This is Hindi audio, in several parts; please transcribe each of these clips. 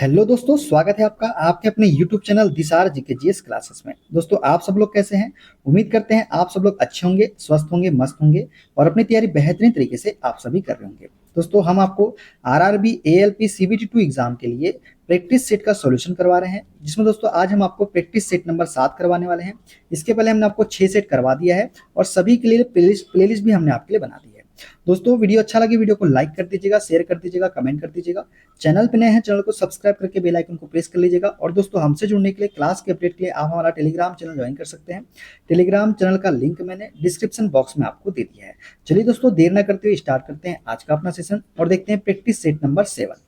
हेलो दोस्तों, स्वागत है आपका आपके अपने YouTube चैनल दिसार जीके जीएस क्लासेस में। दोस्तों, आप सब लोग कैसे हैं? उम्मीद करते हैं आप सब लोग अच्छे होंगे, स्वस्थ होंगे, मस्त होंगे और अपनी तैयारी बेहतरीन तरीके से आप सभी कर रहे होंगे। दोस्तों, हम आपको आरआरबी एएलपी सीबीटी 2 एग्जाम के लिए प्रैक्टिस सेट का सॉल्यूशन करवा रहे हैं, जिसमें दोस्तों आज हम आपको प्रैक्टिस सेट नंबर 7 करवाने वाले हैं। इसके पहले हमने आपको 6 सेट करवा दिया है और सभी के लिए प्लेलिस्ट भी हमने आपके लिए बना दी है। दोस्तों, वीडियो अच्छा लगे वीडियो को लाइक कर दीजिएगा, शेयर कर दीजिएगा, कमेंट कर दीजिएगा। चैनल पे नए हैं चैनल को सब्सक्राइब करके बेल आइकन को प्रेस कर लीजिएगा। और दोस्तों, हमसे जुड़ने के लिए, क्लास के अपडेट के लिए आप हमारा टेलीग्राम चैनल ज्वाइन कर सकते हैं। टेलीग्राम चैनल का लिंक मैंने डिस्क्रिप्शन बॉक्स में आपको दे दिया है। चलिए दोस्तों, देर न करते हुए स्टार्ट करते हैं आज का अपना सेशन और देखते हैं प्रैक्टिस सेट नंबर 7।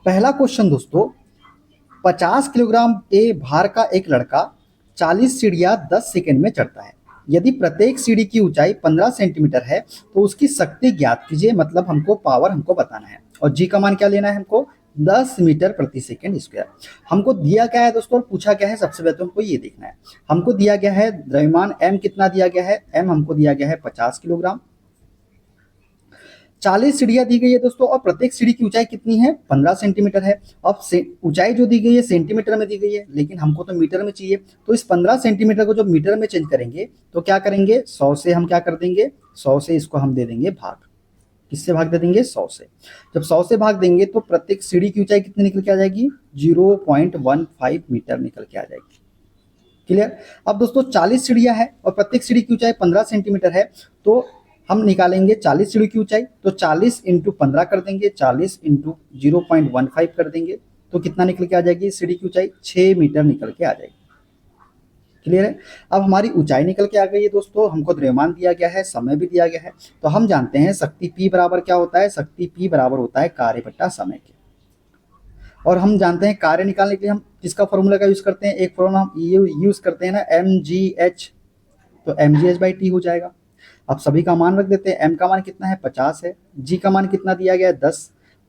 पहला क्वेश्चन दोस्तों, 50 किलोग्राम के भार का एक लड़का 40 सीढ़ियां 10 सेकंड में चढ़ता है। यदि प्रत्येक सीढ़ी की ऊंचाई 15 सेंटीमीटर है तो उसकी शक्ति ज्ञात कीजिए। मतलब हमको पावर हमको बताना है और जी का मान क्या लेना है हमको, 10 मीटर प्रति सेकंड स्क्वायर। हमको दिया क्या है दोस्तों और पूछा क्या है, सबसे पहले तो हमको ये देखना है। हमको दिया गया है द्रव्यमान एम कितना दिया गया है, एम हमको दिया गया है 50 किलोग्राम। 40 सीढ़ियां दी गई है दोस्तों और प्रत्येक सीढ़ी की ऊंचाई कितनी है, 15 सेंटीमीटर है। अब ऊंचाई जो दी गई है सेंटीमीटर में दी गई है, लेकिन हमको तो मीटर में चाहिए। तो इस 15 सेंटीमीटर को जब मीटर में चेंज करेंगे तो क्या करेंगे, 100 से हम क्या कर देंगे, 100 से इसको हम दे देंगे भाग। किससे भाग दे देंगे, 100 से। जब 100 से भाग देंगे तो प्रत्येक सीढ़ी की ऊंचाई कितनी निकल के आ जाएगी, 0.15 मीटर निकल के आ जाएगी। क्लियर। अब दोस्तों 40 सीढ़ियां है और प्रत्येक सीढ़ी की ऊंचाई 15 सेंटीमीटर है, तो हम निकालेंगे 40 सीढ़ी की ऊंचाई। तो 40 इंटू 15 कर देंगे, 40 इंटू 0.15 कर देंगे तो कितना निकल के आ जाएगी, सीढ़ी की ऊंचाई 6 मीटर निकल के आ जाएगी। क्लियर है। अब हमारी ऊंचाई निकल के आ गई है दोस्तों, हमको द्रव्यमान दिया गया है, समय भी दिया गया है। तो हम जानते हैं शक्ति P बराबर क्या होता है, शक्ति P बराबर होता है कार्य बट्टा समय के। और हम जानते हैं कार्य निकालने के लिए हम किसका फॉर्मूला का यूज करते हैं, एक फॉर्मूला हम यूज करते हैं ना, mgh। तो mgh/t हो जाएगा। अब सभी का मान रख देते हैं। m का मान कितना है, 50 है। g का मान कितना दिया गया है, 10।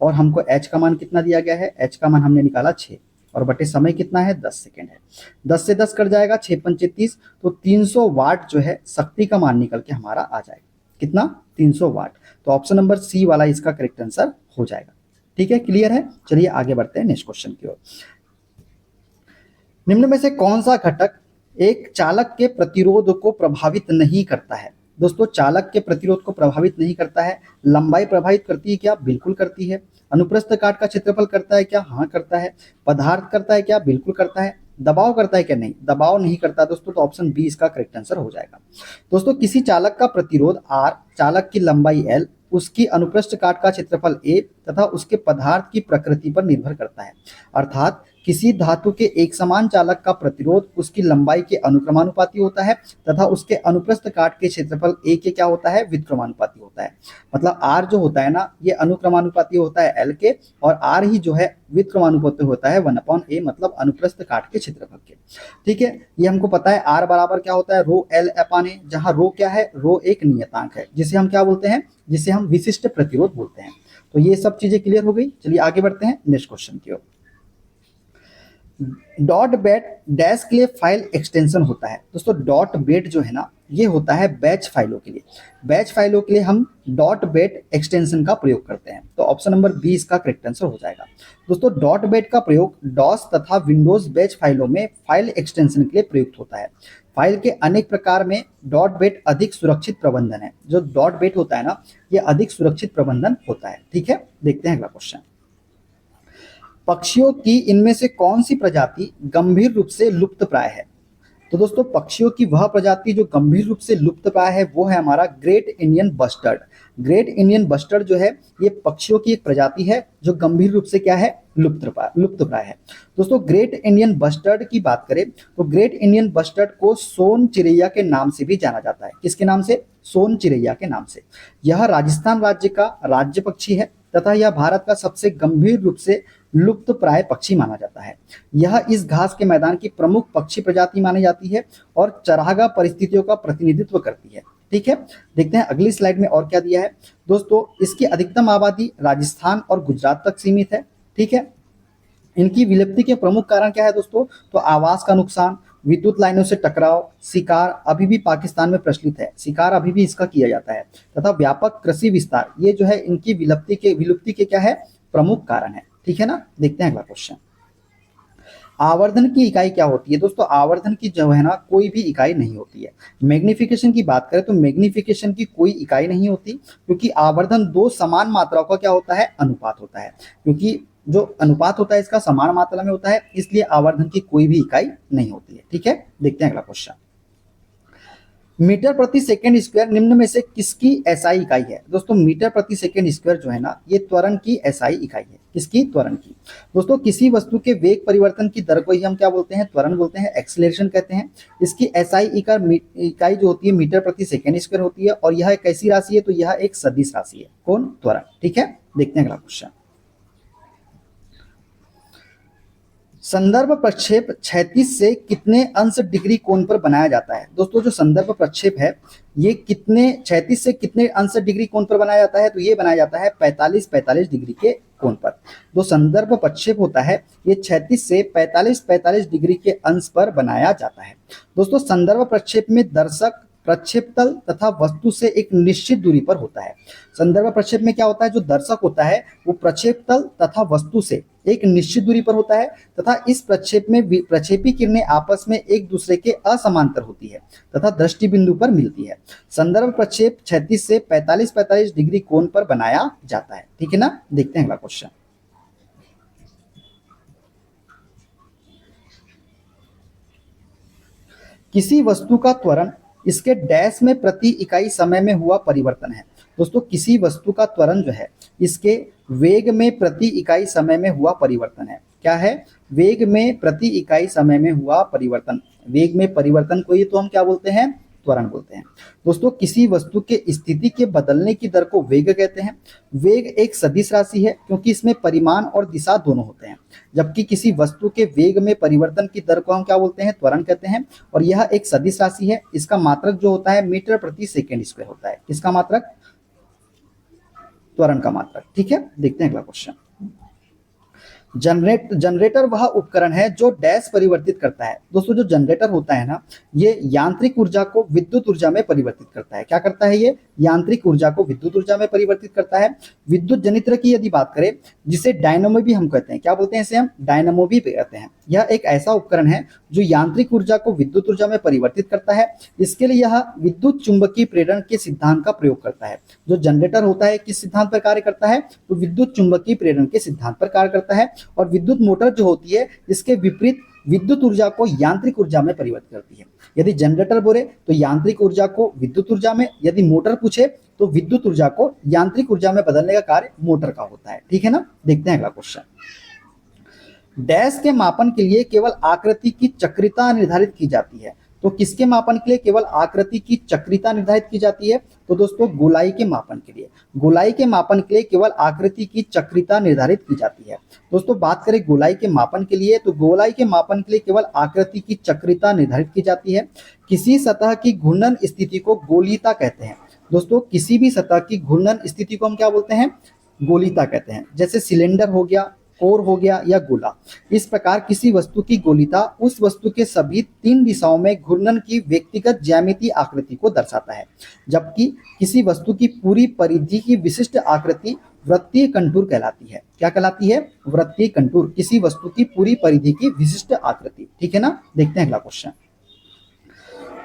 और हमको h का मान कितना दिया गया है, h का मान हमने निकाला 6 और बटे समय कितना है, 10 सेकेंड है। 10 से 10 कट जाएगा, 6 पंचे 30। तो 300 वाट जो है शक्ति का मान निकल के हमारा आ जाएगा। कितना, 300 वाट। तो ऑप्शन नंबर सी वाला इसका करेक्ट आंसर हो जाएगा। ठीक है, क्लियर है। चलिए आगे बढ़ते हैं नेक्स्ट क्वेश्चन की ओर। निम्न में से कौन सा घटक एक चालक के प्रतिरोध को प्रभावित नहीं करता है। दोस्तों, चालक के प्रतिरोध को प्रभावित नहीं करता है। लंबाई प्रभावित करती है क्या, बिल्कुल करती है। अनुप्रस्थ काट का क्षेत्रफल करता है क्या, हाँ करता है। पदार्थ करता है क्या, बिल्कुल करता है। दबाव करता है क्या, नहीं, दबाव नहीं करता दोस्तों। तो ऑप्शन बी इसका करेक्ट आंसर हो जाएगा। दोस्तों, किसी चालक का प्रतिरोध R, चालक की लंबाई L, उसकी अनुप्रस्थ काट का क्षेत्रफल A तथा उसके पदार्थ की प्रकृति पर निर्भर करता है। अर्थात किसी धातु के एक समान चालक का प्रतिरोध उसकी लंबाई के अनुक्रमानुपाती होता है तथा उसके अनुप्रस्थ काट के क्षेत्रफल A के क्या होता है, व्युत्क्रमानुपाती होता है। मतलब R जो होता है ना, ये अनुक्रमानुपाती होता है L के, और R ही जो है व्युत्क्रमानुपाती होता है 1/A, मतलब अनुप्रस्थ काट के क्षेत्रफल के। ठीक है, ये हमको पता है। R बराबर क्या होता है, रो L अपॉन A, जहां रो क्या है, रो एक नियतांक है जिसे हम क्या बोलते हैं, जिसे हम विशिष्ट प्रतिरोध बोलते हैं। तो ये सब चीजें क्लियर हो गई। चलिए आगे बढ़ते हैं नेक्स्ट क्वेश्चन की ओर। डॉट बेट डैश के लिए फाइल एक्सटेंशन होता है। दोस्तों, डॉट बेट जो है ना, ये होता है बैच फाइलों के लिए। बैच फाइलों के लिए हम डॉट बेट एक्सटेंशन का प्रयोग करते हैं। तो ऑप्शन नंबर बी इसका करेक्ट आंसर हो जाएगा। दोस्तों, डॉट बेट का प्रयोग डॉस तथा विंडोज बैच फाइलों में फाइल एक्सटेंशन के लिए प्रयुक्त होता है। फाइल के अनेक प्रकार में डॉट बेट अधिक सुरक्षित प्रबंधन है। जो डॉट बेट होता है ना, ये अधिक सुरक्षित प्रबंधन होता है। ठीक है, देखते हैं अगला क्वेश्चन। पक्षियों की इनमें से कौन सी प्रजाति गंभीर रूप से लुप्त प्राय है। तो दोस्तों, पक्षियों की वह प्रजाति जो गंभीर रूप से लुप्त प्राय है वो है हमारा great Indian bustard. Great Indian bustard जो है ये पक्षियों की एक प्रजाति है जो गंभीर रूप से क्या है, लुप्त प्राय है। दोस्तों, ग्रेट इंडियन बस्टर्ड की बात करें तो ग्रेट इंडियन बस्टर्ड को सोन चिरैया के नाम से भी जाना जाता है। किसके नाम से, सोन चिरैया के नाम से। यह राजस्थान राज्य का राज्य पक्षी है तथा यह भारत का सबसे गंभीर रूप से लुप्त प्राय पक्षी माना जाता है। यह इस घास के मैदान की प्रमुख पक्षी प्रजाति मानी जाती है और चरागाह परिस्थितियों का प्रतिनिधित्व करती है। ठीक है, देखते हैं अगली स्लाइड में और क्या दिया है। दोस्तों, इसकी अधिकतम आबादी राजस्थान और गुजरात तक सीमित है। ठीक है, इनकी विलुप्ति के प्रमुख कारण क्या है दोस्तों, तो आवास का नुकसान, विद्युत लाइनों से टकराव, शिकार अभी भी पाकिस्तान में प्रचलित है, शिकार अभी भी इसका किया जाता है, तथा व्यापक कृषि विस्तार, ये जो है इनकी विलुप्ति के क्या है, प्रमुख कारण है। ठीक है ना, देखते हैं अगला क्वेश्चन। आवर्धन की इकाई क्या होती है? दोस्तों आवर्धन की जो है ना कोई भी इकाई नहीं होती है। मैग्निफिकेशन की बात करें तो मैग्निफिकेशन की कोई इकाई नहीं होती, क्योंकि आवर्धन दो समान मात्राओं का क्या होता है, अनुपात होता है। क्योंकि जो अनुपात होता है इसका समान मात्रा में होता है, इसलिए आवर्धन की कोई भी इकाई नहीं होती है। ठीक है, देखते हैं अगला क्वेश्चन। मीटर प्रति सेकंड स्क्वायर निम्न में से किसकी एसआई इकाई है? दोस्तों मीटर प्रति सेकंड स्क्वायर जो है ना ये त्वरण की एसआई इकाई है। किसकी? त्वरण की। दोस्तों किसी वस्तु के वेग परिवर्तन की दर को ही हम क्या बोलते हैं? त्वरण बोलते हैं, एक्सीलरेशन कहते हैं। इसकी एसआई इकाई जो होती है मीटर प्रति सेकंड स्क्वायर होती है, और यह एक कैसी राशि है? तो यह एक सदिश राशि है। कौन? त्वरण। ठीक है, देखते हैं अगला क्वेश्चन। संदर्भ प्रक्षेप क्षैतिज से कितने अंश डिग्री कोण पर बनाया जाता है? दोस्तों जो संदर्भ प्रक्षेप है ये कितने क्षैतिज से कितने अंश डिग्री कोण पर बनाया जाता है? तो ये बनाया जाता है 45 डिग्री के कोण पर। जो संदर्भ प्रक्षेप होता है ये क्षैतिज से 45 डिग्री के अंश पर बनाया जाता है। दोस्तों संदर्भ प्रक्षेप में दर्शक प्रक्षेप तल तथा वस्तु से एक निश्चित दूरी पर होता है। संदर्भ प्रक्षेप में क्या होता है? जो दर्शक होता है वो प्रक्षेप तल तथा वस्तु से एक निश्चित दूरी पर होता है, तथा इस प्रक्षेप में प्रक्षेपी किरणें आपस में एक दूसरे के असमांतर होती है तथा दृष्टि बिंदु पर मिलती है। संदर्भ प्रक्षेप क्षैतिज से 45 डिग्री कोण पर बनाया जाता है। ठीक है ना, देखते हैं अगला क्वेश्चन। किसी वस्तु का त्वरण इसके डैश में प्रति इकाई समय में हुआ परिवर्तन है। दोस्तों किसी वस्तु का त्वरण जो है इसके वेग में प्रति इकाई समय में हुआ परिवर्तन है। क्या है? वेग में प्रति इकाई समय में हुआ परिवर्तन। वेग में परिवर्तन को ही तो हम क्या बोलते हैं? त्वरण बोलते हैं। दोस्तों किसी वस्तु के स्थिति के बदलने की दर को वेग कहते हैं। वेग एक सदिश राशि है क्योंकि इसमें परिमाण और दिशा दोनों होते हैं, जबकि किसी वस्तु के वेग में परिवर्तन की दर को हम क्या बोलते हैं? त्वरण कहते हैं। और यह एक सदिश राशि है। इसका मात्रक जो होता है मीटर प्रति सेकेंड स्क्वायर होता है। किसका मात्रक? त्वरण का मात्रक। ठीक है, देखते हैं अगला क्वेश्चन। जनरेटर वह उपकरण है जो डैश परिवर्तित करता है। दोस्तों जो जनरेटर होता है ना ये यांत्रिक ऊर्जा को विद्युत ऊर्जा में परिवर्तित करता है। क्या करता है? ये यांत्रिक ऊर्जा को विद्युत ऊर्जा में परिवर्तित करता है। विद्युत जनित्र की यदि बात करें जिसे डायनामो भी हम कहते हैं, क्या बोलते हैं इसे? हम डायनामो भी कहते हैं। यह एक ऐसा उपकरण है जो यांत्रिक ऊर्जा को विद्युत ऊर्जा में परिवर्तित करता है। इसके लिए यह विद्युत चुंबकीय प्रेरण के सिद्धांत का प्रयोग करता है। जो जनरेटर होता है किस सिद्धांत पर कार्य करता है? तो विद्युत चुंबकीय प्रेरण के सिद्धांत पर कार्य करता है। और विद्युत मोटर जो होती है इसके विपरीत विद्युत ऊर्जा को यांत्रिक ऊर्जा में परिवर्तित करती है। यदि जनरेटर बोले तो यांत्रिक ऊर्जा को विद्युत ऊर्जा में, यदि मोटर पूछे तो विद्युत ऊर्जा को यांत्रिक ऊर्जा में बदलने का कार्य मोटर का होता है। ठीक है ना, देखते हैं अगला क्वेश्चन। डैश के मापन के लिए केवल आकृति की चक्रिता निर्धारित की जाती है। तो किसके मापन के लिए केवल आकृति की चक्रिता निर्धारित की जाती है? तो दोस्तों गोलाई के मापन के लिए। गोलाई के मापन के लिए केवल आकृति की चक्रिता निर्धारित की जाती है। दोस्तों बात करें गोलाई के मापन के लिए तो गोलाई के मापन के लिए केवल आकृति की चक्रिता निर्धारित की जाती है। किसी सतह की घूर्णन स्थिति को गोलीयता कहते हैं। दोस्तों किसी भी सतह की घूर्णन स्थिति को हम क्या बोलते हैं? गोलीयता कहते हैं। जैसे सिलेंडर हो गया, कोर हो गया या गोला। इस प्रकार किसी वस्तु की गोलीयता उस वस्तु के सभी 3 दिशाओं में घूर्णन की व्यक्तिगत ज्यामितीय आकृति को दर्शाता है, जबकि किसी वस्तु की पूरी परिधि की विशिष्ट आकृति वृत्तीय कंटूर कहलाती है। क्या कहलाती है? वृत्तीय कंटूर। किसी वस्तु की पूरी परिधि की विशिष्ट आकृति। ठीक है ना, देखते हैं अगला क्वेश्चन।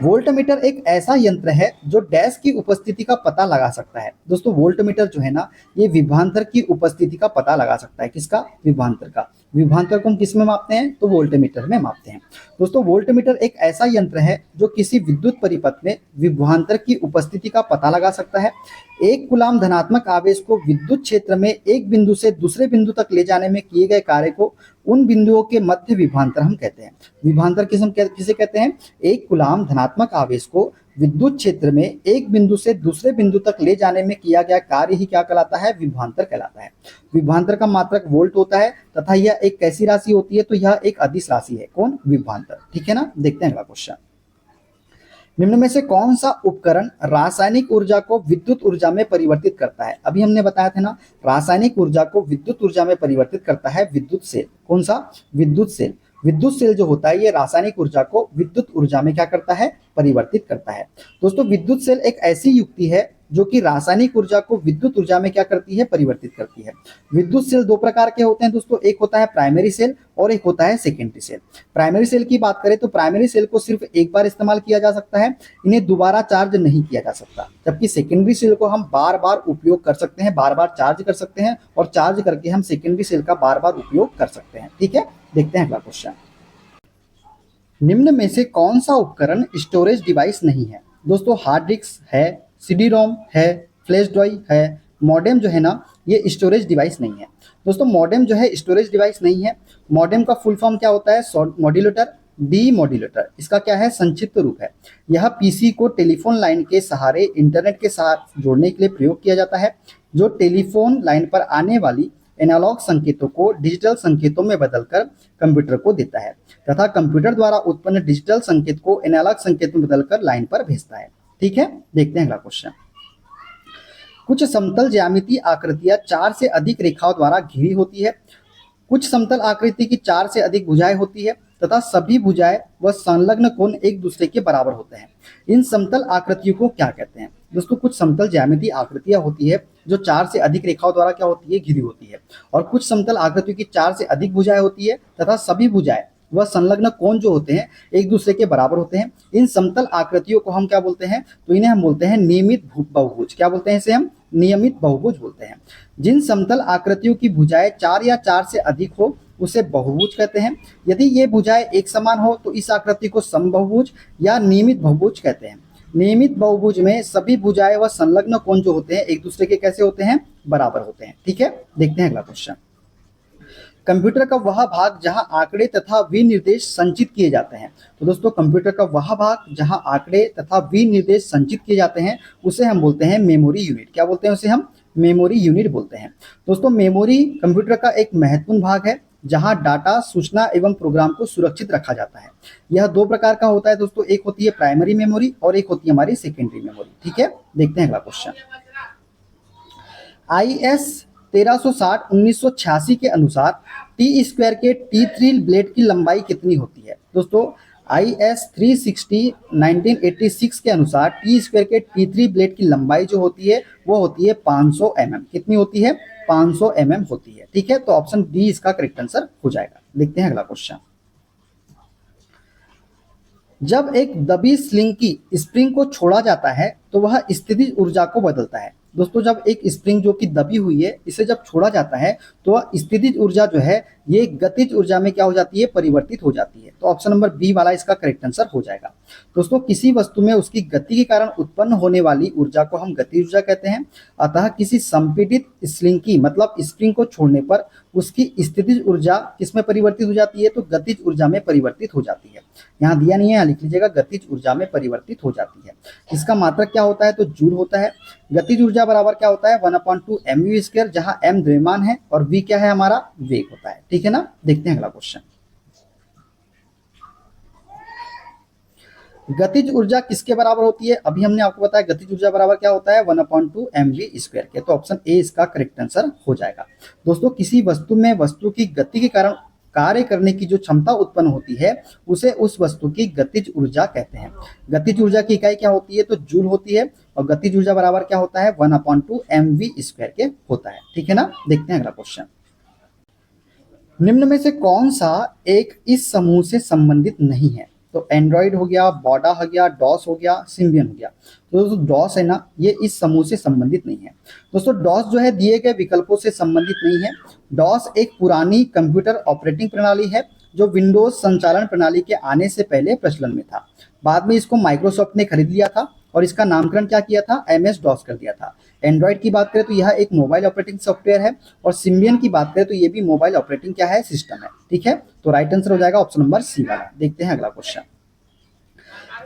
वोल्टमीटर एक ऐसा यंत्र है जो डैश की उपस्थिति का पता लगा सकता है। दोस्तों वोल्टमीटर जो है ना ये विभवांतर की उपस्थिति का पता लगा सकता है। किसका? विभवांतर का। विभवांतर को हम किस में मापते हैं? तो वोल्टमीटर में मापते हैं। दोस्तों वोल्टमीटर एक ऐसा यंत्र है जो किसी विद्युत परिपथ में विभवांतर की उपस्थिति का पता लगा सकता है। एक कूलाम धनात्मक आवेश को विद्युत क्षेत्र में एक बिंदु से दूसरे बिंदु तक ले जाने में किए गए कार्य को उन बिंदुओं के मध्य विभवांतर हम कहते हैं। विभवांतर किसे कहते हैं? एक कूलाम धनात्मक आवेश को विद्युत क्षेत्र में एक बिंदु से दूसरे बिंदु तक ले जाने में किया गया कार्य ही क्या कहलाता है? विभवांतर कहलाता है। विभवांतर का मात्रक वोल्ट होता है तथा यह एक कैसी राशि होती है? तो यह एक अदिश राशि है। कौन? विभवांतर। ठीक है ना, देखते हैं अगला क्वेश्चन। निम्न में से कौन सा उपकरण रासायनिक ऊर्जा को विद्युत ऊर्जा में परिवर्तित करता है? अभी हमने बताया था ना रासायनिक ऊर्जा को विद्युत ऊर्जा में परिवर्तित करता है विद्युत सेल। कौन सा? विद्युत सेल। विद्युत सेल जो होता है ये रासायनिक ऊर्जा को विद्युत ऊर्जा में क्या करता है, परिवर्तित करता है। दोस्तों विद्युत सेल एक ऐसी युक्ति है जो कि रासायनिक ऊर्जा को विद्युत ऊर्जा में क्या करती है, परिवर्तित करती है। विद्युत सेल दो प्रकार के होते हैं दोस्तों, एक होता है प्राइमरी सेल और एक होता है सेकेंडरी सेल। प्राइमरी सेल की बात करें तो प्राइमरी सेल को सिर्फ एक बार इस्तेमाल किया जा सकता है, इन्हें दोबारा चार्ज नहीं किया जा सकता, जबकि सेकेंडरी सेल को हम बार बार उपयोग कर सकते हैं, बार बार चार्ज कर सकते हैं और चार्ज करके हम सेकेंडरी सेल का बार बार उपयोग कर सकते हैं। ठीक है, देखते हैं अगला क्वेश्चन। निम्न में से कौन सा उपकरण स्टोरेज डिवाइस नहीं है? दोस्तों हार्ड डिस्क है, सीडी रोम है, फ्लैश ड्राइव है, मॉडेम जो है ना ये स्टोरेज डिवाइस नहीं है। दोस्तों मॉडेम जो है स्टोरेज डिवाइस नहीं है। मॉडेम का फुल फॉर्म क्या होता है? शॉर्ट मॉड्यूलेटर, डी मॉड्यूलेटर इसका क्या है, संक्षिप्त रूप है। यह पीसी को टेलीफोन लाइन के सहारे इंटरनेट के साथ जोड़ने के लिए प्रयोग किया जाता है, जो टेलीफोन लाइन पर आने वाली एनालॉग संकेतों को डिजिटल संकेतों में बदलकर कंप्यूटर को देता है तथा कंप्यूटर द्वारा उत्पन्न डिजिटल संकेत को एनालॉग संकेत में बदलकर लाइन पर भेजता है। ठीक है, देखते हैं अगला क्वेश्चन। कुछ समतल ज्यामितीय आकृतियां 4 से अधिक रेखाओं द्वारा घिरी होती है। कुछ समतल आकृति की 4 से अधिक भुजाएं होती है तथा सभी भुजाएं व संलग्न कोण एक दूसरे के बराबर होते हैं। इन समतल आकृतियों को क्या कहते हैं? दोस्तों कुछ समतल ज्यामितीय आकृतियां होती है जो 4 से अधिक रेखाओं द्वारा क्या होती है, घिरी होती है, और कुछ समतल आकृतियों की 4 से अधिक भुजाएं होती है तथा सभी भुजाएं वह संलग्न कोण जो होते हैं एक दूसरे के बराबर होते हैं। इन समतल आकृतियों को हम क्या बोलते हैं? तो इन्हें हम बोलते हैं नियमित बहुभुज। क्या बोलते हैं इसे? हम नियमित बहुभुज बोलते हैं। जिन समतल आकृतियों की भुजाएं 4 या 4 से अधिक हो उसे बहुभुज कहते हैं। यदि ये भुजाएं एक समान हो तो इस आकृति को समबहुभुज या नियमित बहुभुज कहते हैं। नियमित बहुभुज में सभी भुजाएं व संलग्न कोण जो होते हैं एक दूसरे के कैसे होते हैं, बराबर होते हैं। ठीक है, देखते हैं अगला क्वेश्चन। कंप्यूटर का वह भाग जहां आंकड़े तथा विनिर्देश संचित किए जाते हैं। तो दोस्तों कंप्यूटर का वह भाग जहां आंकड़े तथा विनिर्देश संचित किए जाते हैं उसे हम बोलते हैं मेमोरी यूनिट। क्या बोलते हैं उसे? हम मेमोरी यूनिट बोलते हैं। दोस्तों मेमोरी कंप्यूटर का एक महत्वपूर्ण भाग है जहां डाटा, सूचना एवं प्रोग्राम को सुरक्षित रखा जाता है। यह दो प्रकार का होता है दोस्तों, एक होती है प्राइमरी मेमोरी और एक होती है हमारी सेकेंडरी मेमोरी। ठीक है, देखते हैं अगला क्वेश्चन। IS 1360-1986 के अनुसार टी स्क्वायर के T3 ब्लेड की लंबाई कितनी होती है? दोस्तों IS 360-1986 के अनुसार टी स्क्वायर के T3 ब्लेड की लंबाई जो होती है वो होती है 500 mm। कितनी होती है? 500 mm होती है। ठीक है, तो ऑप्शन डी इसका करेक्ट आंसर हो जाएगा। देखते हैं अगला क्वेश्चन। जब एक दबी स्लिंग की स्प्रिंग को छोड़ा जाता है तो वह स्थितिज ऊर्जा को बदलता है। दोस्तों जब एक स्प्रिंग जो कि दबी हुई है इसे जब छोड़ा जाता है तो वह स्थितिज ऊर्जा जो है ये गतिज ऊर्जा में क्या हो जाती है, परिवर्तित हो जाती है। तो ऑप्शन नंबर बी वाला इसका करेक्ट आंसर हो जाएगा। दोस्तों किसी वस्तु में उसकी गति के कारण उत्पन्न होने वाली ऊर्जा को हम गतिज ऊर्जा कहते हैं। अतः किसी संपीड़ित स्लिंग की मतलब स्प्रिंग को छोड़ने पर उसकी स्थितिज ऊर्जा किसमें परिवर्तित हो जाती है? तो गतिज ऊर्जा में परिवर्तित हो जाती है। यहाँ दिया नहीं है, यहाँ लिख लीजिएगा गतिज ऊर्जा में परिवर्तित हो जाती है। इसका मात्रक क्या होता है? तो जूल होता है। गतिज ऊर्जा बराबर क्या होता है? 1/2 mv², जहां m द्रव्यमान है और v क्या है? हमारा वेग होता है। ठीक है ना, देखते हैं अगला क्वेश्चन। गतिज ऊर्जा किसके बराबर होती है? अभी हमने आपको बताया गतिज ऊर्जा बराबर क्या होता है? 1/2 mv² के। तो ऑप्शन ए इसका करेक्ट आंसर हो जाएगा। दोस्तों किसी वस्तु में वस्तु की गति के कारण कार्य करने की जो क्षमता उत्पन्न होती है उसे उस वस्तु की गतिज ऊर्जा कहते हैं। गतिज ऊर्जा की इकाई क्या होती है? तो जूल होती है और गतिज ऊर्जा बराबर क्या होता है? 1/2 mv² के होता है। ठीक है ना, देखते हैं अगला क्वेश्चन। निम्न में से कौन सा एक इस समूह से संबंधित नहीं है? तो एंड्रॉइड हो गया, बॉडा हो गया, डॉस हो गया, सिम्बियन हो गया। तो दोस्तों डॉस है ना ये इस समूह से संबंधित नहीं है। दोस्तों डॉस जो है दिए गए विकल्पों से संबंधित नहीं है। डॉस एक पुरानी कंप्यूटर ऑपरेटिंग प्रणाली है जो विंडोज संचालन प्रणाली के आने से पहले प्रचलन में था। बाद में इसको माइक्रोसॉफ्ट ने खरीद लिया था और इसका नामकरण क्या किया था? MS डॉस कर दिया था। एंड्रॉइड की बात करें तो यह एक मोबाइल ऑपरेटिंग सॉफ्टवेयर है और सिम्बियन की बात करें तो ये भी मोबाइल ऑपरेटिंग क्या है? सिस्टम है। ठीक है, तो राइट आंसर हो जाएगा ऑप्शन नंबर सी वाला। देखते हैं अगला क्वेश्चन।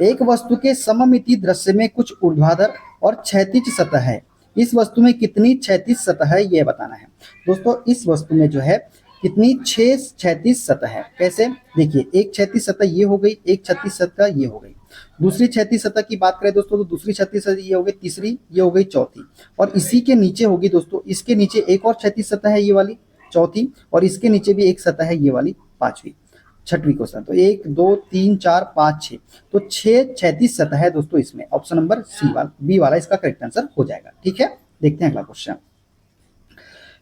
एक वस्तु के सममिति दृश्य में कुछ ऊर्ध्वाधर और क्षैतिज सतह है। इस वस्तु में कितनी क्षैतिज सतह है ये बताना है। दोस्तों इस वस्तु में जो है कितनी 6 क्षैतिज सतह है। कैसे? देखिए एक क्षैतिज सतह ये हो गई, एक क्षैतिज सतह ये हो गई। दूसरी क्षैतिज सतह की बात करें दोस्तों तो दूसरी क्षैतिज सतह ये हो गई, तीसरी ये हो गई, चौथी, और इसी के नीचे होगी दोस्तों, इसके नीचे एक और क्षैतिज सतह है ये वाली चौथी, और इसके नीचे भी एक सतह है ये वाली पांचवी। छठवीं क्वेश्चन। तो 1 2 3 4 5 6, तो 6 क्षैतिज सतह है दोस्तों इसमें। ऑप्शन नंबर सी वाला, बी वाला इसका करेक्ट आंसर हो जाएगा। ठीक है, देखते हैं अगला क्वेश्चन।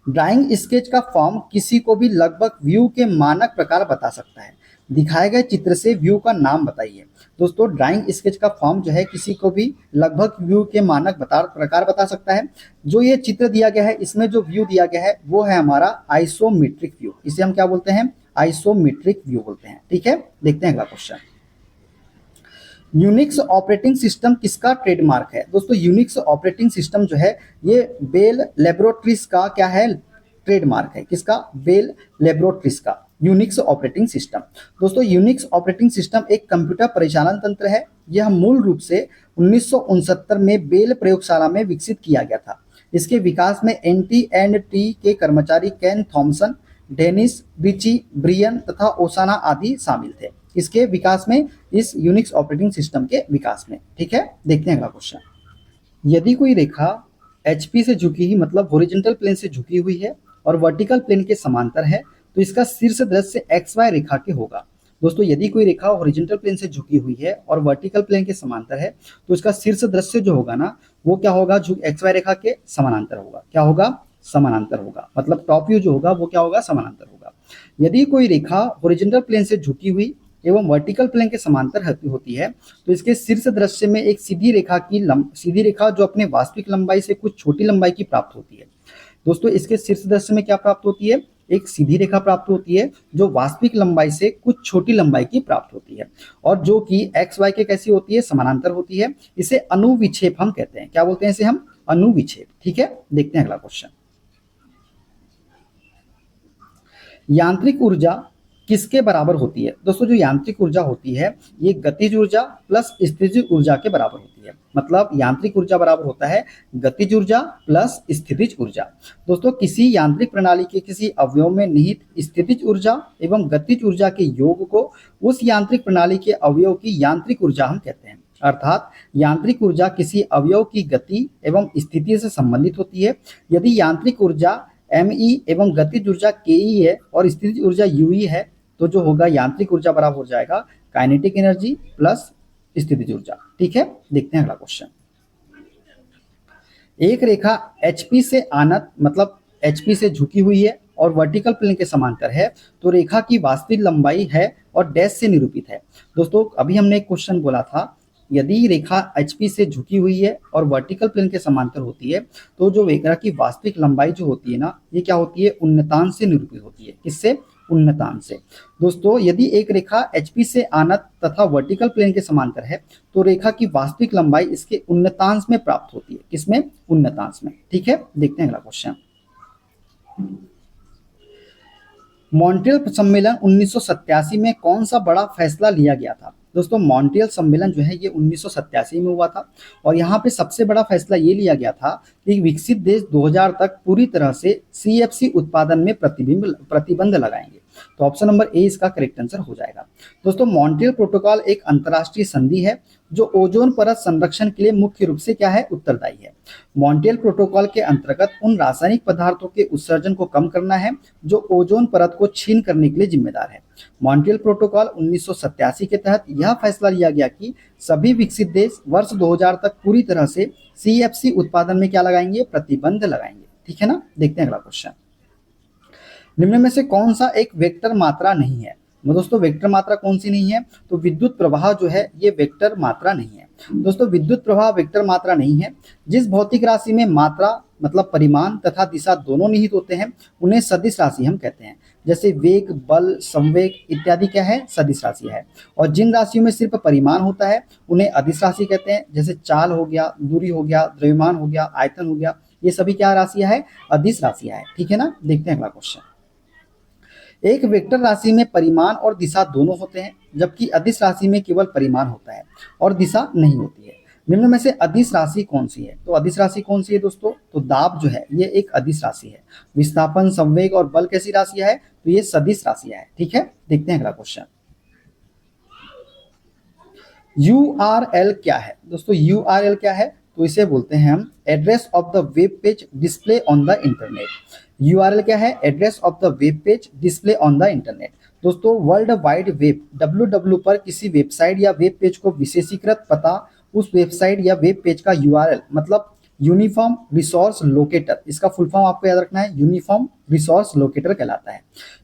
ड्राइंग स्केच का फॉर्म किसी को भी लगभग व्यू के मानक प्रकार बता सकता है। दिखाए गए चित्र से व्यू का नाम बताइए। दोस्तों ड्राइंग स्केच का फॉर्म जो है किसी को भी लगभग व्यू के मानक प्रकार बता सकता है। जो ये चित्र दिया गया है इसमें जो व्यू दिया गया है वो है हमारा आइसोमेट्रिक व्यू। इसे हम क्या बोलते हैं? आइसोमेट्रिक व्यू बोलते हैं। ठीक है, देखते हैं अगला क्वेश्चन। यूनिक्स ऑपरेटिंग सिस्टम किसका ट्रेडमार्क है? दोस्तों यूनिक्स ऑपरेटिंग सिस्टम जो है ये बेल लैबोरेटरीज का क्या है? ट्रेडमार्क है। किसका? बेल लैबोरेटरीज का यूनिक्स ऑपरेटिंग सिस्टम। दोस्तों यूनिक्स ऑपरेटिंग सिस्टम एक कंप्यूटर परिचालन तंत्र है। यह मूल रूप से 1969 में बेल प्रयोगशाला में विकसित किया गया था। इसके विकास में NT&T के कर्मचारी केन थॉमसन, डेनिस रिची, ब्रियन तथा ओसाना आदि शामिल थे। इसके विकास में, इस यूनिक्स ऑपरेटिंग सिस्टम के विकास में। ठीक है, देखते हैं अगला क्वेश्चन। यदि कोई रेखा HP से झुकी हुई मतलब हॉरिजॉन्टल प्लेन से झुकी हुई है और वर्टिकल प्लेन के समांतर है तो इसका शीर्ष दृश्य XY रेखा के होगा। दोस्तों यदि कोई रेखा हॉरिजॉन्टल प्लेन से झुकी हुई है और वर्टिकल प्लेन के समांतर है तो इसका शीर्ष दृश्य जो होगा ना वो क्या होगा? XY रेखा के समानांतर होगा। क्या होगा? समानांतर होगा। मतलब टॉप व्यू जो होगा वो क्या होगा? समानांतर होगा। यदि कोई रेखा हॉरिजॉन्टल प्लेन से झुकी हुई एवं वर्टिकल प्लेन के समांतर होती है तो इसके शीर्ष दृश्य में एक सीधी रेखा जो अपने वास्तविक लंबाई से कुछ छोटी लंबाई की प्राप्त होती है। दोस्तों इसके शीर्ष दृश्य में क्या प्राप्त होती है? एक सीधी रेखा प्राप्त होती है जो वास्तविक लंबाई से कुछ छोटी लंबाई की प्राप्त होती है और जो कि XY के कैसी होती है? समानांतर होती है। इसे अनुविक्षेप हम कहते हैं। क्या बोलते हैं इसे हम? अनुविक्षेप। ठीक है, देखते हैं अगला क्वेश्चन। यांत्रिक ऊर्जा किसके बराबर होती है? दोस्तों जो यांत्रिक ऊर्जा होती है ये गतिज ऊर्जा प्लस स्थितिज ऊर्जा के बराबर होती है। मतलब यांत्रिक ऊर्जा बराबर होता है गतिज ऊर्जा प्लस स्थितिज ऊर्जा। दोस्तों किसी यांत्रिक प्रणाली के किसी अवयव में निहित स्थितिज ऊर्जा एवं गतिज ऊर्जा के योग को उस यांत्रिक प्रणाली के अवयव की यांत्रिक ऊर्जा हम कहते हैं। अर्थात यांत्रिक ऊर्जा किसी अवयव की गति एवं स्थिति से संबंधित होती है। यदि यांत्रिक ऊर्जा ME एवं गतिज ऊर्जा KE है और स्थितिज ऊर्जा UE है तो जो होगा यांत्रिक ऊर्जा बराबर हो जाएगा काइनेटिक एनर्जी प्लस स्थितिज ऊर्जा। ठीक है, देखते हैं अगला क्वेश्चन। एक रेखा HP से आनत मतलब HP से झुकी हुई है और वर्टिकल प्लेन के समांतर है तो रेखा की वास्तविक लंबाई है और डैश से निरूपित है। दोस्तों अभी हमने एक क्वेश्चन बोला था यदि रेखा HP से झुकी हुई है और वर्टिकल प्लेन के समांतर होती है तो जो रेखा की वास्तविक लंबाई जो होती है ना ये क्या होती है? उन्नतांश से निरूपित होती है। किससे? उन्नतांश से। दोस्तों यदि एक रेखा HP से आनत तथा वर्टिकल प्लेन के समांतर है तो रेखा की वास्तविक लंबाई इसके उन्नतांश में प्राप्त होती है। किसमें? उन्नतांश में। ठीक है, देखते हैं अगला क्वेश्चन। मॉन्ट्रियल सम्मेलन 1987 में कौन सा बड़ा फैसला लिया गया था? दोस्तों मॉन्ट्रियल सम्मेलन जो है ये 1987 में हुआ था और यहाँ पे सबसे बड़ा फैसला ये लिया गया था कि विकसित देश 2000 तक पूरी तरह से CFC उत्पादन में प्रतिबंध लगाएंगे। तो ऑप्शन नंबर ए इसका करेक्ट आंसर हो जाएगा। दोस्तों मॉन्ट्रियल प्रोटोकॉल एक अंतर्राष्ट्रीय संधि है जो ओजोन परत संरक्षण के लिए मुख्य रूप से क्या है? उत्तरदायी है। मॉन्ट्रियल प्रोटोकॉल के अंतर्गत उन रासायनिक पदार्थों के उत्सर्जन को कम करना है जो ओजोन परत को छीन करने के लिए जिम्मेदार है। मॉन्ट्रियल प्रोटोकॉल 1987 के तहत यह फैसला लिया गया कि सभी विकसित देश वर्ष 2000 तक पूरी तरह से CFC उत्पादन में क्या लगाएंगे? प्रतिबंध लगाएंगे। ठीक है ना, देखते हैं अगला क्वेश्चन। निम्न में से कौन सा एक वेक्टर मात्रा नहीं है? दोस्तों वेक्टर मात्रा कौन सी नहीं है? तो विद्युत प्रवाह जो है ये वेक्टर मात्रा नहीं है। दोस्तों विद्युत प्रवाह वेक्टर मात्रा नहीं है। जिस भौतिक राशि में मात्रा मतलब परिमाण तथा दिशा दोनों निहित होते हैं उन्हें सदिश राशि हम कहते हैं। जैसे वेग, बल, संवेग इत्यादि क्या है? सदिश राशि है। और जिन राशियों में सिर्फ परिमाण होता है उन्हें अदिश राशि कहते हैं। जैसे चाल हो गया, दूरी हो गया, द्रव्यमान हो गया, आयतन हो गया, ये सभी क्या राशियां है? अदिश राशियां है। ठीक है ना, देखते हैं अगला क्वेश्चन। एक वेक्टर राशि में परिमाण और दिशा दोनों होते हैं जबकि अदिश राशि में केवल परिमाण होता है और दिशा नहीं होती है। निम्न में से अदिश राशि कौन सी है? तो अदिश राशि कौन सी है दोस्तों? तो दाब जो है ये एक अदिश राशि है। विस्थापन, संवेग और बल कैसी राशियां है? तो ये सदिश राशियां है। ठीक है, देखते हैं अगला क्वेश्चन। URL क्या है? दोस्तों URL क्या है? तो इसे बोलते हैं हम address of the web page display on the internet. URL क्या है? Address of the web page display on the internet. दोस्तों वर्ल्ड वाइड वेब डब्ल्यू पर किसी वेबसाइट या वेब पेज को विशेषीकृत पता, उस वेबसाइट या वेब पेज का यूआरएल मतलब यूनिफॉर्म रिसोर्स लोकेटर, इसका फुल फॉर्म आपको याद रखना है, यूनिफॉर्म रिसोर्स लोकेटर कहलाता है।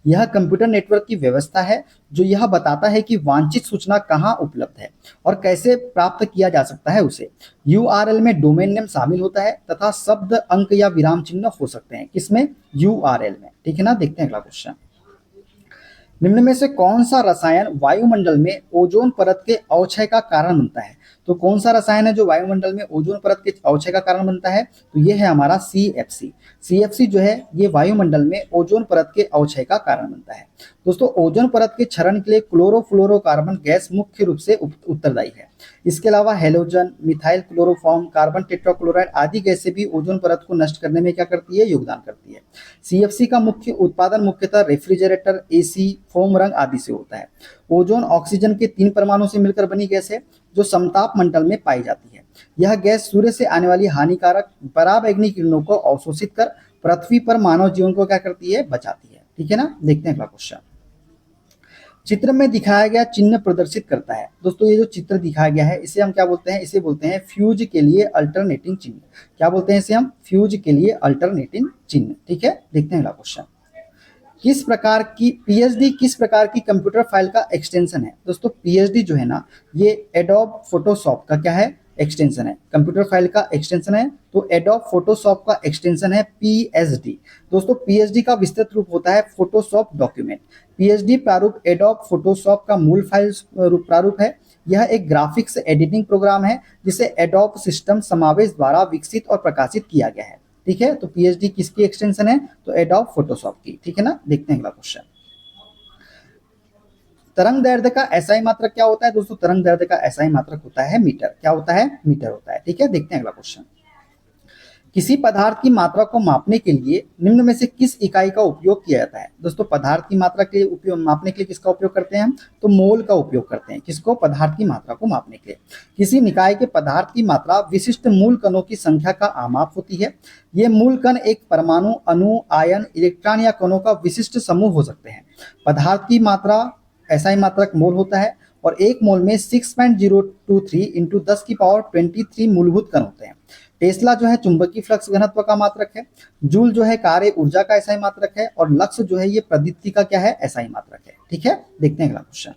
यह कंप्यूटर नेटवर्क की व्यवस्था है जो यह बताता है कि वांछित सूचना कहाँ उपलब्ध है और कैसे प्राप्त किया जा सकता है उसे। यूआरएल में डोमेन नेम शामिल होता है तथा शब्द, अंक या विराम चिन्ह हो सकते हैं किसमें, यूआरएल में। ठीक है ना, देखते हैं अगला क्वेश्चन। निम्न में से कौन सा रसायन वायुमंडल में ओजोन परत के अवक्षय का कारण बनता है? तो कौन सा रसायन है जो वायुमंडल में ओजोन परत के अवक्षय का कारण बनता है? तो ये है हमारा सीएफसी। सीएफसी जो है ये वायुमंडल में ओजोन परत के अवक्षय का कारण बनता है। दोस्तों ओजोन परत के क्षरण के लिए क्लोरोफ्लोरोकार्बन गैस मुख्य रूप से उत्तरदायी है। इसके अलावा halogen, methyl chloroform, carbon tetrachloride आदि गैसें भी ओजोन परत को नष्ट करने में क्या करती है, योगदान करती है। सीएफसी का मुख्य उत्पादन मुख्यतः रेफ्रिजरेटर, एसी, फोम रंग आदि से होता है। ओजोन ऑक्सीजन के 3 परमाणु से मिलकर बनी गैस है जो समताप मंडल में पाई जाती है। यह गैस सूर्य से आने वाली हानिकारक पराबैंगनी किरणों को अवशोषित कर पृथ्वी पर मानव जीवन को क्या करती है, बचाती है। ठीक है ना, देखते हैं अगला क्वेश्चन। चित्र में दिखाया गया चिन्ह प्रदर्शित करता है। दोस्तों ये जो चित्र दिखाया गया है इसे हम क्या बोलते हैं, इसे बोलते हैं फ्यूज के लिए अल्टरनेटिंग चिन्ह। क्या बोलते हैं इसे हम, फ्यूज के लिए अल्टरनेटिंग चिन्ह। ठीक है, देखते हैं अगला क्वेश्चन। किस प्रकार की पीएचडी किस प्रकार की कंप्यूटर फाइल का एक्सटेंशन है? दोस्तों पीएचडी जो है ना ये एडोब फोटोशॉप का क्या है, एक्सटेंशन है, कंप्यूटर फाइल का एक्सटेंशन है। तो एडोब फोटोशॉप का एक्सटेंशन है पीएचडी। दोस्तों पीएचडी का विस्तृत रूप होता है फोटोशॉप डॉक्यूमेंट। पीएचडी प्रारूप एडोब फोटोशॉप का मूल फाइल प्रारूप है। यह एक ग्राफिक्स एडिटिंग प्रोग्राम है जिसे एडोब सिस्टम समावेश द्वारा विकसित और प्रकाशित किया गया है। ठीक है, तो पीएचडी किसकी एक्सटेंशन है, तो एडोब फोटोशॉप की। ठीक है ना, देखते हैं अगला क्वेश्चन। तरंग दैर्ध्य का एसआई मात्रक क्या होता है? दोस्तों तरंग दैर्ध्य का एसआई मात्रक होता है मीटर। क्या होता है, मीटर होता है। ठीक है, देखते हैं अगला क्वेश्चन। किसी पदार्थ की मात्रा को मापने के लिए निम्न में से किस इकाई का उपयोग किया जाता है? दोस्तों पदार्थ की मात्रा के उपयोग मापने के लिए किसका उपयोग करते हैं हम, तो मोल का उपयोग करते हैं। किसको, पदार्थ की मात्रा को मापने के लिए। किसी निकाय के पदार्थ की मात्रा विशिष्ट मूल कणों की संख्या का आमाप होती है। ये मूल कण एक परमाणु, अणु, आयन, इलेक्ट्रॉन या कणों का विशिष्ट समूह हो सकते हैं। पदार्थ की मात्रा एसआई मात्रक मोल होता है और एक मोल में 6.023 इंटू 10 की पावर 23 मूलभूत कण होते हैं। टेस्ला जो है चुंबकीय फ्लक्स घनत्व का मात्रक है। जूल जो है कार्य ऊर्जा का एसआई मात्रक है और लक्स जो है ये प्रदीप्ति का क्या है, एसआई मात्रक है। ठीक है, देखते हैं अगला क्वेश्चन।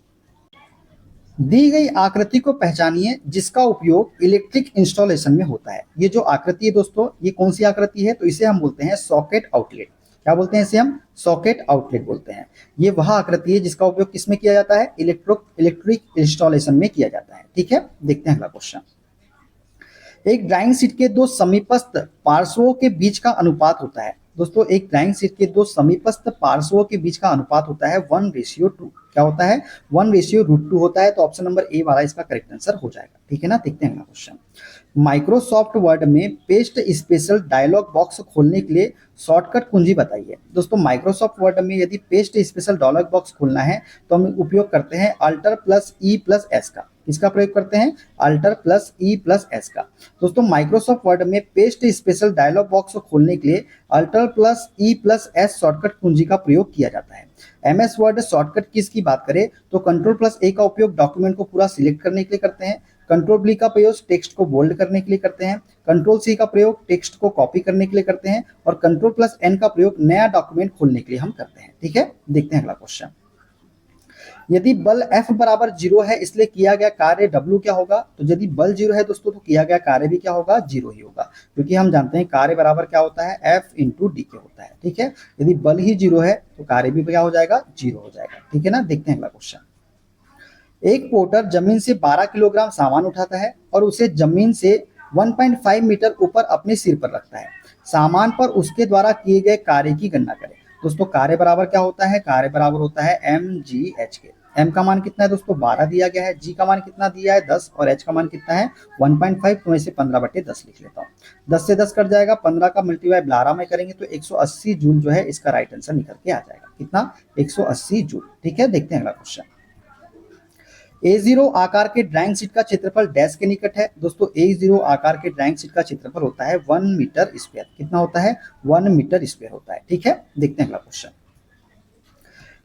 दी गई आकृति को पहचानिए जिसका उपयोग इलेक्ट्रिक इंस्टॉलेशन में होता है। ये जो आकृति है दोस्तों ये कौन सी आकृति है, तो इसे हम बोलते हैं सॉकेट आउटलेट। क्या बोलते हैं इसे हम, सॉकेट आउटलेट बोलते हैं। ये वह आकृति है जिसका उपयोग किसमें किया जाता है, इलेक्ट्रिक इंस्टॉलेशन में किया जाता है। ठीक है, देखते हैं अगला क्वेश्चन। एक ड्राइंग शीट के दो समीपस्थ पार्श्वों के बीच का अनुपात होता है। दोस्तों एक ड्राइंग शीट के दो समीपस्थ पार्श्वों के बीच का अनुपात होता है 1:2। क्या होता है, 1:√2 होता है। तो ऑप्शन नंबर ए वाला इसका करेक्ट आंसर हो जाएगा। ठीक है ना, देखते हैं अगला क्वेश्चन। माइक्रोसॉफ्ट वर्ड में पेस्ट स्पेशल डायलॉग बॉक्स खोलने के लिए शॉर्टकट कुंजी बताइए। दोस्तों माइक्रोसॉफ्ट वर्ड में यदि पेस्ट स्पेशल डायलॉग बॉक्स खोलना है तो हम उपयोग करते हैं Alt+E+S का। किसका प्रयोग करते हैं, Alt+E+S का। दोस्तों माइक्रोसॉफ्ट वर्ड में पेस्ट स्पेशल डायलॉग बॉक्स को खोलने के लिए Alt+E+S शॉर्टकट कुंजी का प्रयोग किया जाता है। एमएस वर्ड शॉर्टकट कीज की बात करें तो Ctrl+A का उपयोग डॉक्यूमेंट को पूरा सिलेक्ट करने के लिए करते हैं। Ctrl+B का प्रयोग टेक्स्ट को बोल्ड करने के लिए करते हैं। Ctrl+C का प्रयोग टेक्स्ट को कॉपी करने के लिए करते हैं और Ctrl+N का प्रयोग नया डॉक्यूमेंट खोलने के लिए हम करते हैं। ठीक है, देखते हैं अगला क्वेश्चन। यदि बल F बराबर 0 है इसलिए किया गया कार्य W क्या होगा, तो यदि बल 0 है दोस्तों तो किया गया कार्य भी क्या होगा, 0 ही होगा, क्योंकि हम जानते हैं कार्य बराबर क्या होता है, F इंटू डी के होता है। ठीक है, यदि बल ही 0 है तो कार्य भी क्या हो जाएगा, 0 हो जाएगा। ठीक है ना, देखते हैं अगला क्वेश्चन। एक पोर्टर जमीन से 12 किलोग्राम सामान उठाता है और उसे जमीन से 1.5 मीटर ऊपर अपने सिर पर रखता है। सामान पर उसके द्वारा किए गए कार्य की गणना करें। दोस्तों कार्य बराबर क्या होता है, कार्य बराबर होता है mgh के। m का मान कितना है दोस्तों, 12 दिया गया है। g का मान कितना दिया है, 10 और h का मान कितना है 1.5। तो मैं इसे 15/10 लिख लेता हूँ। 10 से 10 कट जाएगा, 15 का मल्टीप्लाई 12 में करेंगे तो 180 जूल जो है इसका राइट आंसर निकल के आ जाएगा। कितना, 180 जूल। ठीक है, देखते हैं अगला क्वेश्चन। A0 आकार के ड्राइंग शीट का क्षेत्रफल डैश के निकट है। दोस्तों A0 आकार के ड्राइंग शीट का क्षेत्रफल होता है 1 मीटर स्क्वायर। कितना होता है, 1 मीटर स्क्वायर होता है। ठीक है, देखते हैं अगला क्वेश्चन।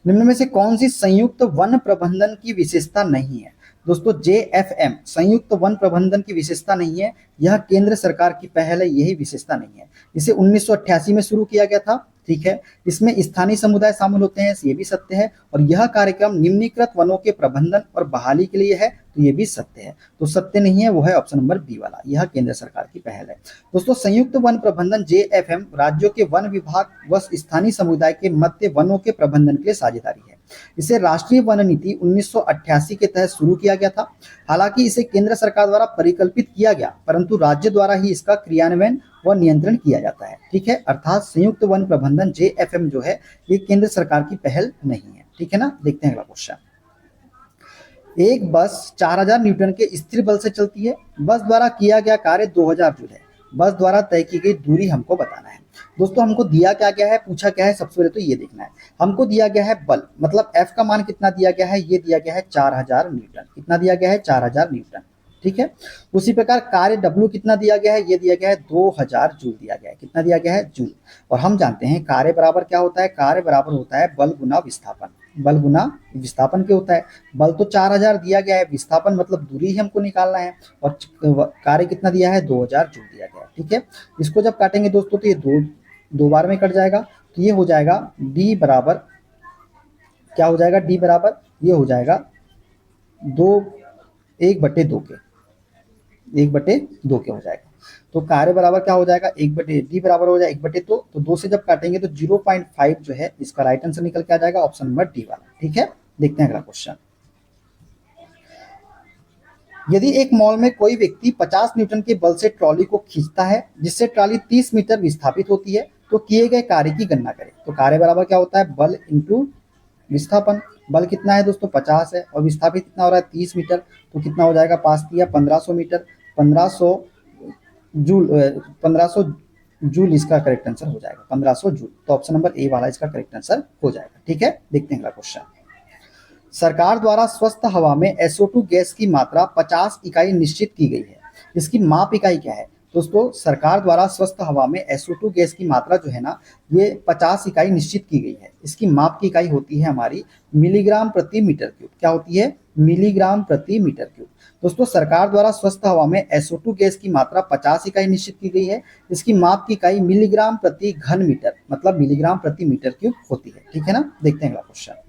निम्न में से कौन सी संयुक्त वन प्रबंधन की विशेषता नहीं है? दोस्तों JFM संयुक्त वन प्रबंधन की विशेषता नहीं है, यह केंद्र सरकार की पहल है, यही विशेषता नहीं है। इसे 1988 में शुरू किया गया था, ठीक है। इसमें स्थानीय समुदाय शामिल होते हैं, ये भी सत्य है। और यह कार्यक्रम निम्नीकृत वनों के प्रबंधन और बहाली के लिए है, तो ये भी सत्य है। तो सत्य नहीं है वो है ऑप्शन नंबर बी वाला, यह केंद्र सरकार की पहल है। दोस्तों संयुक्त वन प्रबंधन JFM राज्यों के वन विभाग व स्थानीय समुदाय के मध्य वनों के प्रबंधन के लिए साझेदारी है। इसे राष्ट्रीय वन नीति 1988 के तहत शुरू किया गया था। हालांकि इसे केंद्र सरकार द्वारा परिकल्पित किया गया, परंतु राज्य द्वारा ही इसका क्रियान्वयन व नियंत्रण किया जाता है, ठीक है। अर्थात संयुक्त वन प्रबंधन JFM जो है ये केंद्र सरकार की पहल नहीं है, ठीक है ना। देखते हैं अगला क्वेश्चन। एक बस 4000 न्यूटन के स्थिर बल से चलती है। बस द्वारा किया गया कार्य 2000 जूल है। बस द्वारा तय की गई दूरी हमको बताना है। दोस्तों हमको दिया क्या गया है, पूछा क्या है, सबसे पहले तो ये देखना है। हमको दिया गया है बल, मतलब F का मान कितना दिया गया है, ये दिया गया है 4000 न्यूटन। कितना दिया गया है, 4000 न्यूटन, ठीक है। उसी प्रकार कार्य W कितना दिया गया है, ये दिया गया है 2000 जूल दिया गया है। कितना दिया गया है, जूल। और हम जानते हैं कार्य बराबर क्या होता है, कार्य बराबर होता है बल गुना विस्थापन। बल गुना विस्थापन क्या होता है, बल तो 4000 दिया गया है, विस्थापन मतलब दूरी ही हमको निकालना है, और कार्य कितना दिया है, 2000 जूल दिया गया है, ठीक है। इसको जब काटेंगे दोस्तों तो ये दो बार में कट जाएगा, तो ये हो जाएगा D बराबर, क्या हो जाएगा, D बराबर ये हो जाएगा 1/2 के, 1/2 के हो जाएगा। तो कार्य बराबर क्या हो जाएगा, D बराबर हो जाएगा 1/2, तो 2 से जब काटेंगे तो 0.5 जो है इसका राइट आंसर निकल के आ जाएगा, ऑप्शन नंबर डी वाला, ठीक है। देखते हैं अगला क्वेश्चन। यदि एक मॉल में कोई व्यक्ति 50 न्यूटन के बल से ट्रॉली को खींचता है जिससे ट्रॉली 30 मीटर विस्थापित होती है, तो किए गए कार्य की गणना करें। तो कार्य बराबर क्या होता है, बल इंटू विस्थापन। बल कितना है दोस्तों, 50 है, और विस्थापित कितना हो रहा है, 30 मीटर। तो कितना हो जाएगा, पास किया 1500 मीटर, 1500 जूल, 1500 जूल इसका करेक्ट आंसर हो जाएगा, 1500 जूल। तो ऑप्शन नंबर ए वाला इसका करेक्ट आंसर हो जाएगा, ठीक है। देखते हैं अगला क्वेश्चन। सरकार द्वारा स्वस्थ हवा में SO2 गैस की मात्रा 50 इकाई निश्चित की गई है। इसकी माप इकाई क्या है, दोस्तों सरकार द्वारा स्वस्थ हवा में SO2 गैस की मात्रा जो है ना, ये 50 इकाई निश्चित की गई है। इसकी माप की इकाई होती है हमारी मिलीग्राम प्रति मीटर क्यूब। क्या होती है, मिलीग्राम प्रति मीटर क्यूब। दोस्तों सरकार द्वारा स्वस्थ हवा में SO2 गैस की मात्रा 50 इकाई निश्चित की गई है। इसकी माप की इकाई मिलीग्राम प्रति घन मीटर, मतलब मिलीग्राम प्रति मीटर क्यूब होती है, ठीक है ना। देखते हैं अगला क्वेश्चन।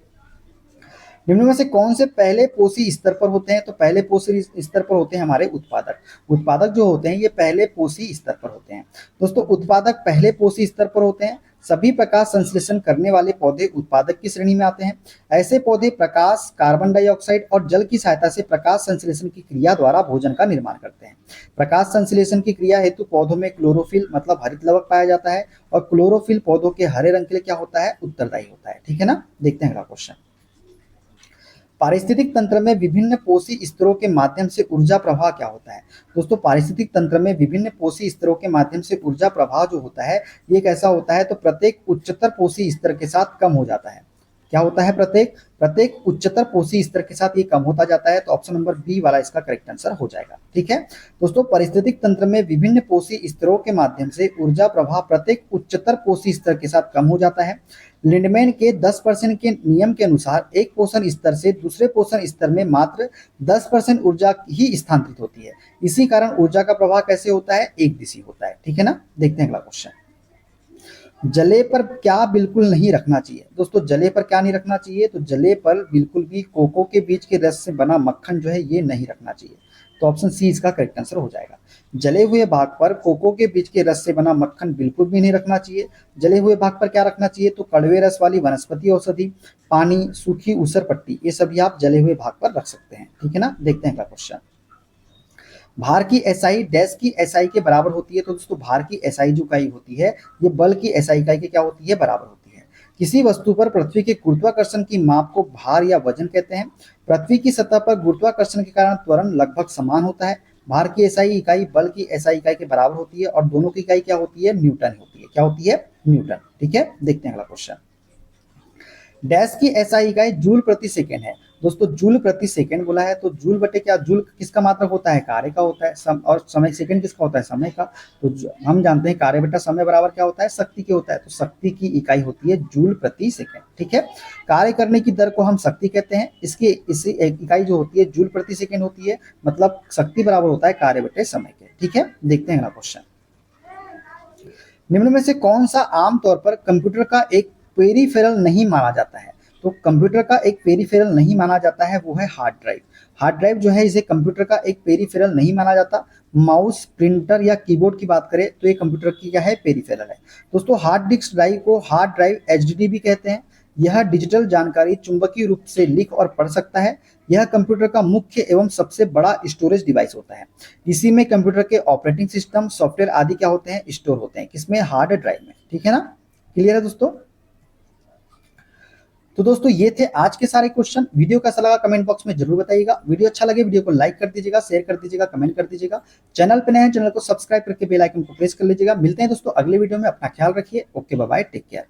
निम्न में से कौन से पहले पोषी स्तर पर होते हैं, तो पहले पोषी स्तर पर होते हैं हमारे उत्पादक। उत्पादक जो होते हैं ये पहले पोषी स्तर पर होते हैं। दोस्तों उत्पादक पहले पोषी स्तर पर होते हैं। सभी प्रकाश संश्लेषण करने वाले पौधे उत्पादक की श्रेणी में आते हैं। ऐसे पौधे प्रकाश, कार्बन डाइऑक्साइड और जल की सहायता से प्रकाश संश्लेषण की क्रिया द्वारा भोजन का निर्माण करते हैं। प्रकाश संश्लेषण की क्रिया हेतु पौधों में क्लोरोफिल मतलब हरित लवक पाया जाता है, और क्लोरोफिल पौधों के हरे रंग के लिए क्या होता है, उत्तरदायी होता है, ठीक है ना। देखते हैं अगला क्वेश्चन। पारिस्थितिक तंत्र में विभिन्न पोषी स्तरों के माध्यम से ऊर्जा प्रवाह क्या होता है। दोस्तों पारिस्थितिक तंत्र में विभिन्न पोषी स्तरों के माध्यम से ऊर्जा प्रवाह जो होता है ये कैसा होता है, तो प्रत्येक उच्चतर पोषी स्तर के साथ कम हो जाता है। क्या होता है, प्रत्येक उच्चतर पोषी स्तर के साथ ये कम होता जाता है। तो ऑप्शन नंबर बी वाला इसका करेक्ट आंसर हो जाएगा, ठीक है। दोस्तों पारिस्थितिक तंत्र में विभिन्न पोषी स्तरों के माध्यम से ऊर्जा प्रवाह प्रत्येक उच्चतर पोषी स्तर के साथ कम हो जाता है। लिंडमैन के 10% के नियम के अनुसार एक पोषण स्तर से दूसरे पोषण स्तर में मात्र 10% ऊर्जा ही स्थानांतरित होती है। इसी कारण ऊर्जा का प्रवाह कैसे होता है, एक दिशी होता है, ठीक है ना। देखते हैं अगला क्वेश्चन। जले पर क्या बिल्कुल नहीं रखना चाहिए। दोस्तों जले पर क्या नहीं रखना चाहिए, तो जले पर बिल्कुल भी कोको के बीज के रस से बना मक्खन जो है ये नहीं रखना चाहिए। तो ऑप्शन सी इसका करेक्ट आंसर हो जाएगा। जले हुए भाग पर कोको के बीज के रस से बना मक्खन बिल्कुल भी नहीं रखना चाहिए। जले हुए भाग पर क्या रखना चाहिए, तो कड़वे रस वाली वनस्पति औषधि, पानी, सूखी ऊसर पट्टी, ये सभी आप जले हुए भाग पर रख सकते हैं, ठीक है ना। देखते हैं अगला क्वेश्चन। भार की SI डैश की SI के बराबर होती है। तो दोस्तों भार की SI जो इकाई होती है ये बल की SI इकाई के क्या होती है, बराबर होती है। किसी वस्तु पर पृथ्वी के गुरुत्वाकर्षण की माप को भार या वजन कहते हैं। पृथ्वी की सतह पर गुरुत्वाकर्षण के कारण त्वरण लगभग समान होता है। भार की SI इकाई बल की SI इकाई के बराबर होती है, और दोनों की इकाई क्या होती है, न्यूटन होती है। क्या होती है, न्यूटन, ठीक है। देखते हैं अगला क्वेश्चन। डैश की SI इकाई जूल प्रति सेकेंड है। दोस्तों जूल प्रति सेकंड बोला है, तो जूल बटे क्या, जूल किसका मात्रक होता है, कार्य का होता है, और समय सेकंड किसका होता है, समय का। तो हम जानते हैं कार्य बटा समय बराबर क्या होता है, शक्ति के होता है, तो शक्ति की इकाई होती है जूल प्रति सेकंड। ठीक है, कार्य करने की दर को हम शक्ति कहते हैं, इसकी इसी इकाई जो होती है जूल प्रति सेकंड होती है, मतलब शक्ति बराबर होता है कार्य बटे समय के। ठीक है, देखते हैं अगला क्वेश्चन। निम्न में से कौन सा आमतौर पर कंप्यूटर का एक पेरिफेरल नहीं माना जाता है। तो कंप्यूटर का एक पेरिफेरल नहीं माना जाता है, वो है हार्ड ड्राइव। हार्ड ड्राइव जो है इसे कंप्यूटर का एक पेरिफेरल नहीं माना जाता। माउस, प्रिंटर या कीबोर्ड की बात करें तो ये कंप्यूटर की क्या है, पेरिफेरल है। दोस्तों हार्ड डिस्क ड्राइव को हार्ड ड्राइव एचडीडी भी कहते हैं। यह डिजिटल जानकारी चुंबकीय रूप से लिख और पढ़ सकता है। यह कंप्यूटर का मुख्य एवं सबसे बड़ा स्टोरेज डिवाइस होता है। इसी में कंप्यूटर के ऑपरेटिंग सिस्टम, सॉफ्टवेयर आदि क्या होते हैं, स्टोर होते हैं। किसमें, हार्ड ड्राइव में। ठीक है ना, क्लियर है दोस्तों। तो दोस्तों ये थे आज के सारे क्वेश्चन। वीडियो कैसा लगा कमेंट बॉक्स में जरूर बताइएगा। वीडियो अच्छा लगे वीडियो को लाइक कर दीजिएगा, शेयर कर दीजिएगा, कमेंट कर दीजिएगा। चैनल पे नए हैं चैनल को सब्सक्राइब करके बेल आइकन को प्रेस कर लीजिएगा। मिलते हैं दोस्तों अगले वीडियो में, अपना ख्याल रखिए। Okay bye bye, take care.